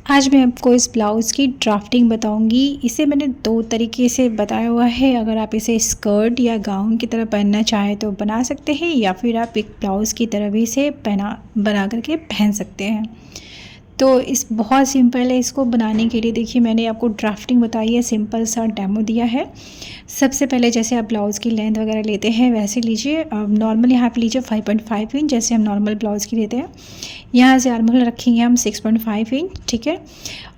आज मैं आपको इस ब्लाउज़ की ड्राफ्टिंग बताऊंगी। इसे मैंने दो तरीके से बताया हुआ है। अगर आप इसे स्कर्ट या गाउन की तरह पहनना चाहें तो बना सकते हैं, या फिर आप एक ब्लाउज़ की तरह भी इसे बना करके पहन सकते हैं। तो इस बहुत सिंपल है। इसको बनाने के लिए देखिए मैंने आपको ड्राफ्टिंग बताई है, सिंपल सा डेमो दिया है। सबसे पहले जैसे आप ब्लाउज़ की लेंथ वगैरह लेते हैं वैसे लीजिए। नॉर्मल यहाँ पे लीजिए 5.5 इंच, जैसे हम नॉर्मल ब्लाउज़ की लेते हैं। यहाँ से आर्महोल रखेंगे हम 6.5 इंच, ठीक है।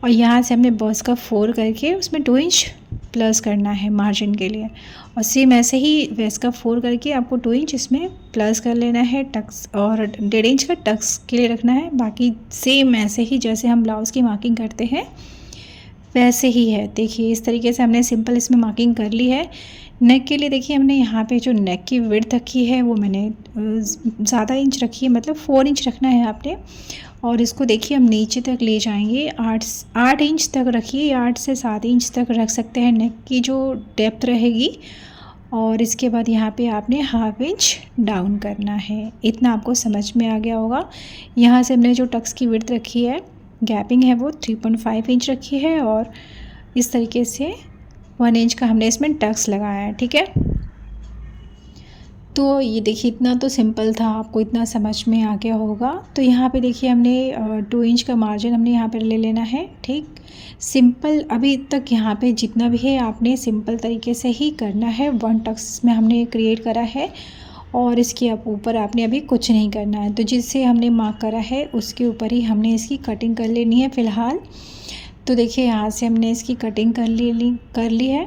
और यहाँ से हमने बॉस का 4 करके उसमें 2 इंच प्लस करना है मार्जिन के लिए। और सेम ऐसे ही वेस्ट का 4 करके आपको 2 इंच इसमें प्लस कर लेना है टक्स, और 1.5 इंच का टक्स के लिए रखना है। बाकी सेम ऐसे ही जैसे हम ब्लाउज़ की मार्किंग करते हैं वैसे ही है। देखिए इस तरीके से हमने सिंपल इसमें मार्किंग कर ली है। नेक के लिए देखिए हमने यहाँ पे जो नेक की विड्थ रखी है वो मैंने ज़्यादा इंच रखी है, मतलब 4 इंच रखना है आपने। और इसको देखिए हम नीचे तक ले जाएंगे, 8 इंच तक रखिए, 8 से 7 इंच तक रख सकते हैं नेक की जो डेप्थ रहेगी। और इसके बाद यहाँ पे आपने हाफ इंच डाउन करना है। इतना आपको समझ में आ गया होगा। यहाँ से हमने जो टक्स की विड्थ रखी है, गैपिंग है, वो 3.5 इंच रखी है। और इस तरीके से 1 इंच का हमने इसमें टक्स लगाया है, ठीक है। तो ये देखिए इतना तो सिंपल था, आपको इतना समझ में आ गया होगा। तो यहाँ पे देखिए हमने 2 इंच का मार्जिन हमने यहाँ पर ले लेना है, ठीक। सिंपल अभी तक यहाँ पे जितना भी है आपने सिंपल तरीके से ही करना है। 1 टक्स में हमने क्रिएट करा है और इसके ऊपर आपने अभी कुछ नहीं करना है। तो जिससे हमने मार्क करा है उसके ऊपर ही हमने इसकी कटिंग कर लेनी है फ़िलहाल। तो देखिए यहाँ से हमने इसकी कटिंग कर ली है।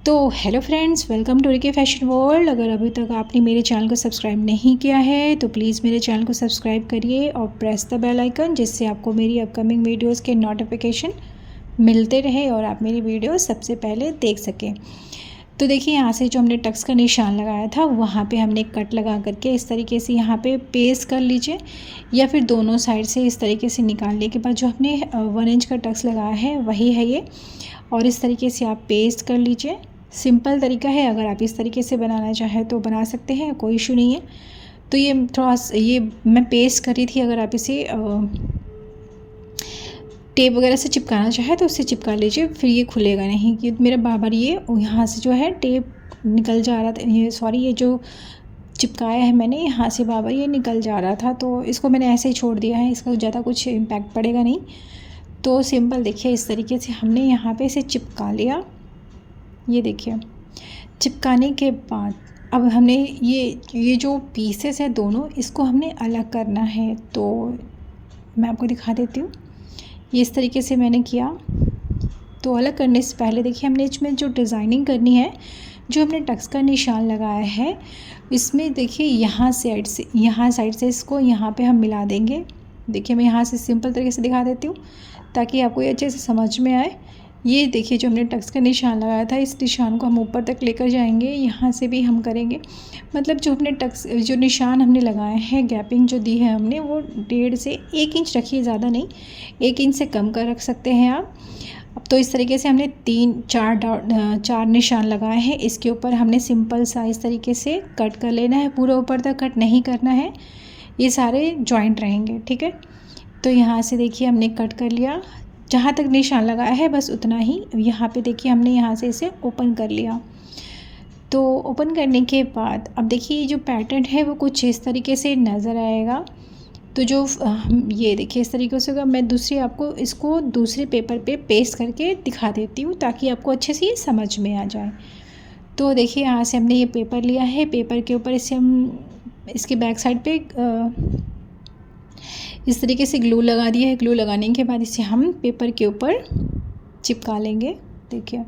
तो hello friends, welcome to Ricky fashion world. अगर अभी तक आपने मेरे चैनल को सब्सक्राइब नहीं किया है तो प्लीज़ मेरे चैनल को सब्सक्राइब करिए और प्रेस द बेल आइकन, जिससे आपको मेरी अपकमिंग वीडियोस के नोटिफिकेशन मिलते रहे और आप मेरी वीडियो सबसे पहले देख सकें। तो देखिए यहाँ से जो हमने टक्स का निशान लगाया था वहाँ पे हमने कट लगा करके इस तरीके से यहाँ पे पेस्ट कर लीजिए, या फिर दोनों साइड से इस तरीके से निकालने के बाद जो हमने 1 इंच का टक्स लगाया है वही है ये। और इस तरीके से आप पेस्ट कर लीजिए। सिंपल तरीका है, अगर आप इस तरीके से बनाना चाहें तो बना सकते हैं, कोई इशू नहीं है। तो ये थोड़ा ये मैं पेस्ट करी थी। अगर आप इसे टेप वगैरह से चिपकाना चाहे तो उससे चिपका लीजिए, फिर ये खुलेगा नहीं। कि मेरा बार ये यहाँ से जो है टेप निकल जा रहा था, ये सॉरी ये जो चिपकाया है मैंने यहाँ से बार ये निकल जा रहा था, तो इसको मैंने ऐसे ही छोड़ दिया है। इसका ज़्यादा कुछ इम्पैक्ट पड़ेगा नहीं। तो सिंपल देखिए इस तरीके से हमने यहाँ पे इसे चिपका लिया। ये देखिए चिपकाने के बाद अब हमने ये जो पीसेस है दोनों, इसको हमने अलग करना है। तो मैं आपको दिखा देती हूँ। ये इस तरीके से मैंने किया। तो अलग करने से पहले देखिए हमने इसमें जो डिज़ाइनिंग करनी है, जो हमने टक्स का निशान लगाया है, इसमें देखिए यहाँ साइड से इसको यहाँ पे हम मिला देंगे। देखिए मैं यहाँ से सिंपल तरीके से दिखा देती हूँ ताकि आपको ये अच्छे से समझ में आए। ये देखिए जो हमने टक्स का निशान लगाया था, इस निशान को हम ऊपर तक लेकर जाएंगे। यहाँ से भी हम करेंगे, मतलब जो हमने जो निशान हमने लगाए हैं, गैपिंग जो दी है हमने, वो 1.5 से 1 इंच रखिए, ज़्यादा नहीं, 1 इंच से कम कर रख सकते हैं आप। अब तो इस तरीके से हमने 4 निशान लगाए हैं। इसके ऊपर हमने सिंपल सा इस तरीके से कट कर लेना है। पूरा ऊपर तक कट नहीं करना है, ये सारे जॉइंट रहेंगे, ठीक है। तो यहाँ से देखिए हमने कट कर लिया, जहाँ तक निशान लगाया है बस उतना ही। यहाँ पे देखिए हमने यहाँ से इसे ओपन कर लिया। तो ओपन करने के बाद अब देखिए जो पैटर्न है वो कुछ इस तरीके से नज़र आएगा। तो जो ये देखिए इस तरीके से होगा। मैं आपको इसको दूसरे पेपर पे पेस्ट करके दिखा देती हूँ ताकि आपको अच्छे से ये समझ में आ जाए। तो देखिए यहाँ से हमने ये पेपर लिया है, पेपर के ऊपर इसे हम इसके बैक साइड पे इस तरीके से ग्लू लगा दिया है। ग्लू लगाने के बाद इसे हम पेपर के ऊपर चिपका लेंगे। देखिए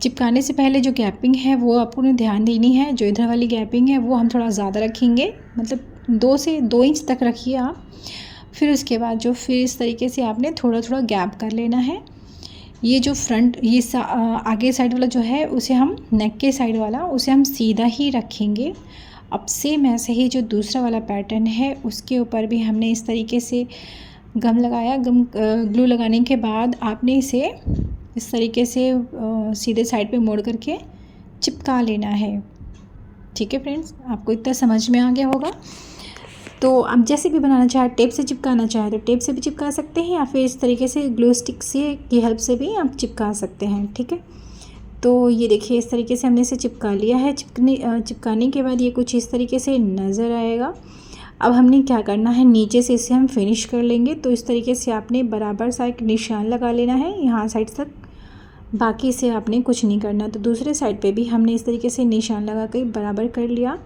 चिपकाने से पहले जो गैपिंग है वो आपको ध्यान देनी है। जो इधर वाली गैपिंग है वो हम थोड़ा ज़्यादा रखेंगे, मतलब 2 से 2 इंच तक रखिए आप। फिर उसके बाद फिर इस तरीके से आपने थोड़ा थोड़ा गैप कर लेना है। ये जो फ्रंट आगे साइड वाला जो है उसे हम नेक के साइड वाला उसे हम सीधा ही रखेंगे। अब सेम ऐसे ही जो दूसरा वाला पैटर्न है उसके ऊपर भी हमने इस तरीके से गम लगाया। ग्लू लगाने के बाद आपने इसे इस तरीके से सीधे साइड पे मोड़ करके चिपका लेना है, ठीक है फ्रेंड्स। आपको इतना समझ में आ गया होगा। तो आप जैसे भी बनाना चाहे, टेप से चिपकाना चाहे तो टेप से भी चिपका सकते हैं, या फिर इस तरीके से ग्लू स्टिक से की हेल्प से भी आप चिपका सकते हैं। ठीक है, तो ये देखिए इस तरीके से हमने इसे चिपका लिया है। चिपकाने के बाद ये कुछ इस तरीके से नज़र आएगा। अब हमने क्या करना है, नीचे से इसे हम फिनिश कर लेंगे। तो इस तरीके से आपने बराबर सा एक निशान लगा लेना है यहाँ साइड तक, बाकी से आपने कुछ नहीं करना। तो दूसरे साइड पे भी हमने इस तरीके से निशान लगा कर बराबर कर लिया।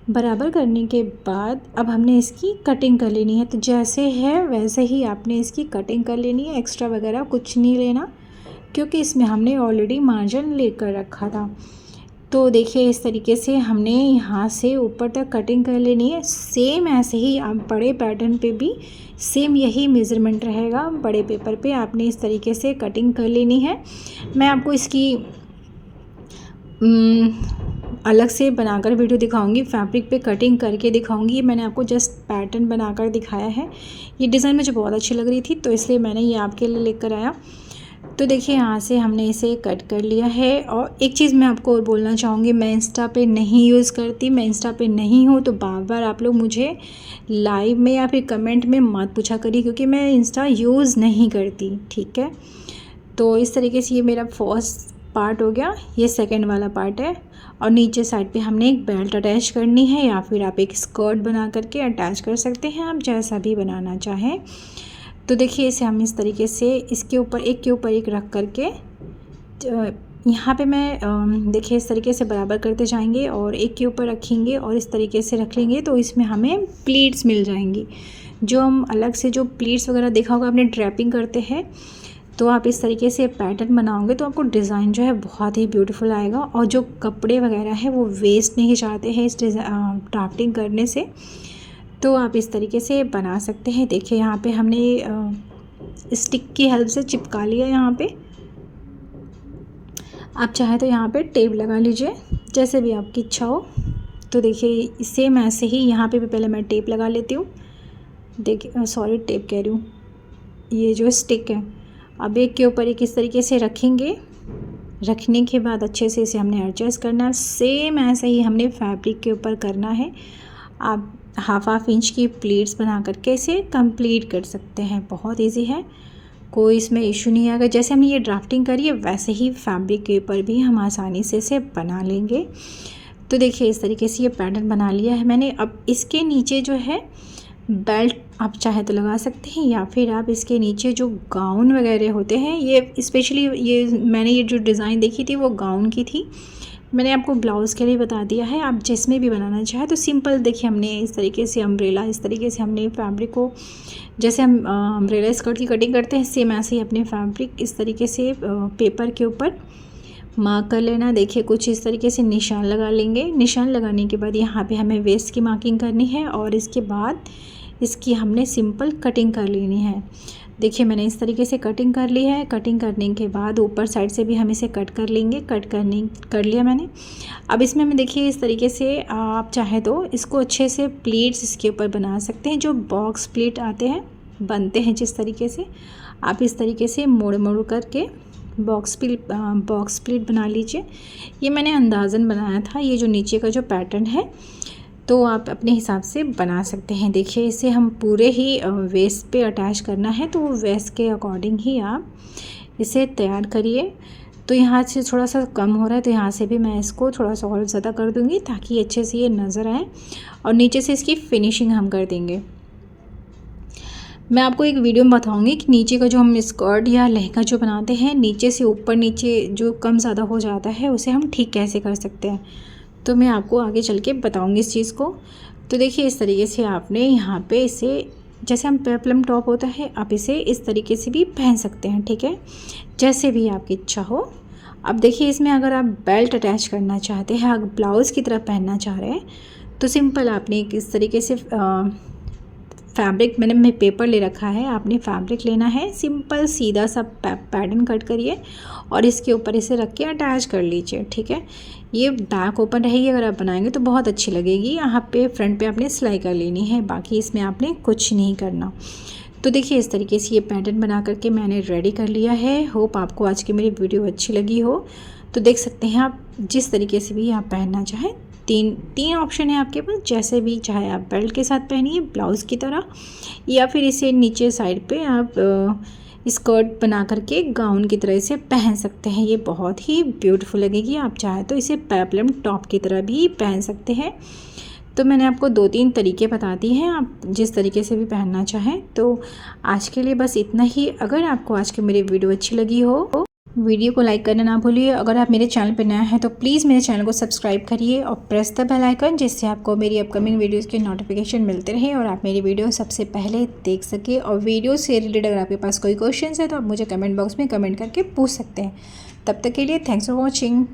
बराबर करने के बाद अब हमने इसकी कटिंग कर लेनी है। तो जैसे है वैसे ही आपने इसकी कटिंग कर लेनी है, एक्स्ट्रा वगैरह कुछ नहीं लेना, क्योंकि इसमें हमने ऑलरेडी मार्जिन लेकर रखा था। तो देखिए इस तरीके से हमने यहाँ से ऊपर तक कटिंग कर लेनी है। सेम ऐसे ही आप बड़े पैटर्न पे भी सेम यही मेज़रमेंट रहेगा। बड़े पेपर पे आपने इस तरीके से कटिंग कर लेनी है। मैं आपको इसकी अलग से बनाकर वीडियो दिखाऊंगी, फैब्रिक पे कटिंग करके दिखाऊंगी। मैंने आपको जस्ट पैटर्न बनाकर दिखाया है। ये डिज़ाइन मुझे बहुत अच्छी लग रही थी तो इसलिए मैंने ये आपके लिए लेकर आया। तो देखिए यहाँ से हमने इसे कट कर लिया है। और एक चीज़ मैं आपको और बोलना चाहूँगी, मैं इंस्टा पे नहीं यूज़ करती, मैं इंस्टा पे नहीं हूँ, तो बार बार आप लोग मुझे लाइव में या फिर कमेंट में मत पूछा करिए, क्योंकि मैं इंस्टा यूज़ नहीं करती। ठीक है, तो इस तरीके से ये मेरा फर्स्ट पार्ट हो गया, ये सेकंड वाला पार्ट है। और नीचे साइड पे हमने एक बेल्ट अटैच करनी है, या फिर आप एक स्कर्ट बना करके अटैच कर सकते हैं, आप जैसा भी बनाना चाहें। तो देखिए इसे हम इस तरीके से इसके ऊपर एक के ऊपर एक रख करके यहाँ पे मैं देखिए इस तरीके से बराबर करते जाएंगे और एक के ऊपर रखेंगे और इस तरीके से रख लेंगे। तो इसमें हमें प्लीट्स मिल जाएंगी, जो हम अलग से जो प्लीट्स वगैरह देखा होगा आपने ड्रैपिंग करते हैं। तो आप इस तरीके से पैटर्न बनाओगे तो आपको डिज़ाइन जो है बहुत ही ब्यूटीफुल आएगा। और जो कपड़े वगैरह है वो वेस्ट नहीं जाते हैं इस ड्राफ्टिंग करने से। तो आप इस तरीके से बना सकते हैं। देखिए यहाँ पे हमने स्टिक की हेल्प से चिपका लिया। यहाँ पे आप चाहे तो यहाँ पे टेप लगा लीजिए, जैसे भी आपकी इच्छा हो। तो देखिए सेम ऐसे ही यहाँ पे भी पहले मैं टेप लगा लेती हूँ। देखिए सॉरी टेप कह रही हूँ, ये जो स्टिक है। अब एक के ऊपर एक इस तरीके से रखेंगे। रखने के बाद अच्छे से इसे हमने एडजस्ट करना है। सेम ऐसे ही हमने फैब्रिक के ऊपर करना है। आप हाफ इंच की प्लीट्स बना करके इसे कंप्लीट कर सकते हैं। बहुत इजी है, कोई इसमें इशू नहीं आएगा। जैसे हमने ये ड्राफ्टिंग करी है वैसे ही फैब्रिक के ऊपर भी हम आसानी से इसे बना लेंगे। तो देखिए इस तरीके से ये पैटर्न बना लिया है मैंने। अब इसके नीचे जो है बेल्ट आप चाहे तो लगा सकते हैं, या फिर आप इसके नीचे जो गाउन वगैरह होते हैं, ये स्पेशली ये मैंने ये जो डिज़ाइन देखी थी वो गाउन की थी। मैंने आपको ब्लाउज़ के लिए बता दिया है, आप जिसमें भी बनाना चाहे। तो सिंपल देखिए हमने इस तरीके से अम्ब्रेला, इस तरीके से हमने फैब्रिक को, जैसे हम अम्ब्रेला स्कर्ट की कटिंग करते हैं सेम ऐसे ही अपने फैब्रिक इस तरीके से पेपर के ऊपर मार्क कर लेना। देखिए कुछ इस तरीके से निशान लगा लेंगे। निशान लगाने के बाद यहाँ पे हमें वेस्ट की मार्किंग करनी है और इसके बाद इसकी हमने सिंपल कटिंग कर लेनी है। देखिए मैंने इस तरीके से कटिंग कर ली है। कटिंग करने के बाद ऊपर साइड से भी हम इसे कट कर लेंगे। कर लिया मैंने। अब इसमें मैं देखिए इस तरीके से आप चाहे तो इसको अच्छे से प्लीट्स इसके ऊपर बना सकते हैं। जो बॉक्स प्लीट आते हैं बनते हैं जिस तरीके से, आप इस तरीके से मोड़ मोड़ करके बॉक्स प्लीट बना लीजिए। ये मैंने अंदाज़न बनाया था। ये जो नीचे का जो पैटर्न है तो आप अपने हिसाब से बना सकते हैं। देखिए इसे हम पूरे ही वेस्ट पे अटैच करना है, तो वेस्ट के अकॉर्डिंग ही आप इसे तैयार करिए। तो यहाँ से थोड़ा सा कम हो रहा है तो यहाँ से भी मैं इसको थोड़ा सा और ज़्यादा कर दूँगी ताकि अच्छे से ये नज़र आए। और नीचे से इसकी फिनिशिंग हम कर देंगे। मैं आपको एक वीडियो में बताऊंगी कि नीचे का जो हम स्कर्ट या लहंगा जो बनाते हैं, नीचे से ऊपर नीचे जो कम ज़्यादा हो जाता है उसे हम ठीक कैसे कर सकते हैं। तो मैं आपको आगे चल के बताऊंगी इस चीज़ को। तो देखिए इस तरीके से आपने यहाँ पे इसे, जैसे हम पेप्लम टॉप होता है, आप इसे इस तरीके से भी पहन सकते हैं। ठीक है, जैसे भी आपकी इच्छा हो। अब देखिए इसमें अगर आप बेल्ट अटैच करना चाहते हैं, अगर ब्लाउज़ की तरफ पहनना चाह रहे हैं, तो सिंपल आपने इस तरीके से फैब्रिक, मैंने पेपर ले रखा है, आपने फैब्रिक लेना है, सिंपल सीधा सा पैटर्न कट करिए और इसके ऊपर इसे रख के अटैच कर लीजिए। ठीक है, ये बैक ओपन रहेगी। अगर आप बनाएंगे तो बहुत अच्छी लगेगी। यहाँ पे फ्रंट पे आपने सिलाई कर लेनी है, बाकी इसमें आपने कुछ नहीं करना। तो देखिए इस तरीके से ये पैटर्न बना करके मैंने रेडी कर लिया है। होप आपको आज की मेरी वीडियो अच्छी लगी हो। तो देख सकते हैं आप जिस तरीके से भी आप पहनना चाहें तीन ऑप्शन है आपके पास, जैसे भी चाहे आप बेल्ट के साथ पहनिए ब्लाउज़ की तरह, या फिर इसे नीचे साइड पे आप स्कर्ट बना करके गाउन की तरह इसे पहन सकते हैं। ये बहुत ही ब्यूटीफुल लगेगी। आप चाहे तो इसे पेप्लम टॉप की तरह भी पहन सकते हैं। तो मैंने आपको 2-3 तरीके बता दिए हैं, आप जिस तरीके से भी पहनना चाहें। तो आज के लिए बस इतना ही। अगर आपको आज की मेरी वीडियो अच्छी लगी हो, वीडियो को लाइक करना ना भूलिए। अगर आप मेरे चैनल पर नया हैं तो प्लीज़ मेरे चैनल को सब्सक्राइब करिए और प्रेस द बेल आइकन, जिससे आपको मेरी अपकमिंग वीडियोस के नोटिफिकेशन मिलते रहे और आप मेरी वीडियो सबसे पहले देख सके। और वीडियो से रिलेटेड अगर आपके पास कोई क्वेश्चन है तो आप मुझे कमेंट बॉक्स में कमेंट करके पूछ सकते हैं। तब तक के लिए थैंक्स फॉर वॉचिंग।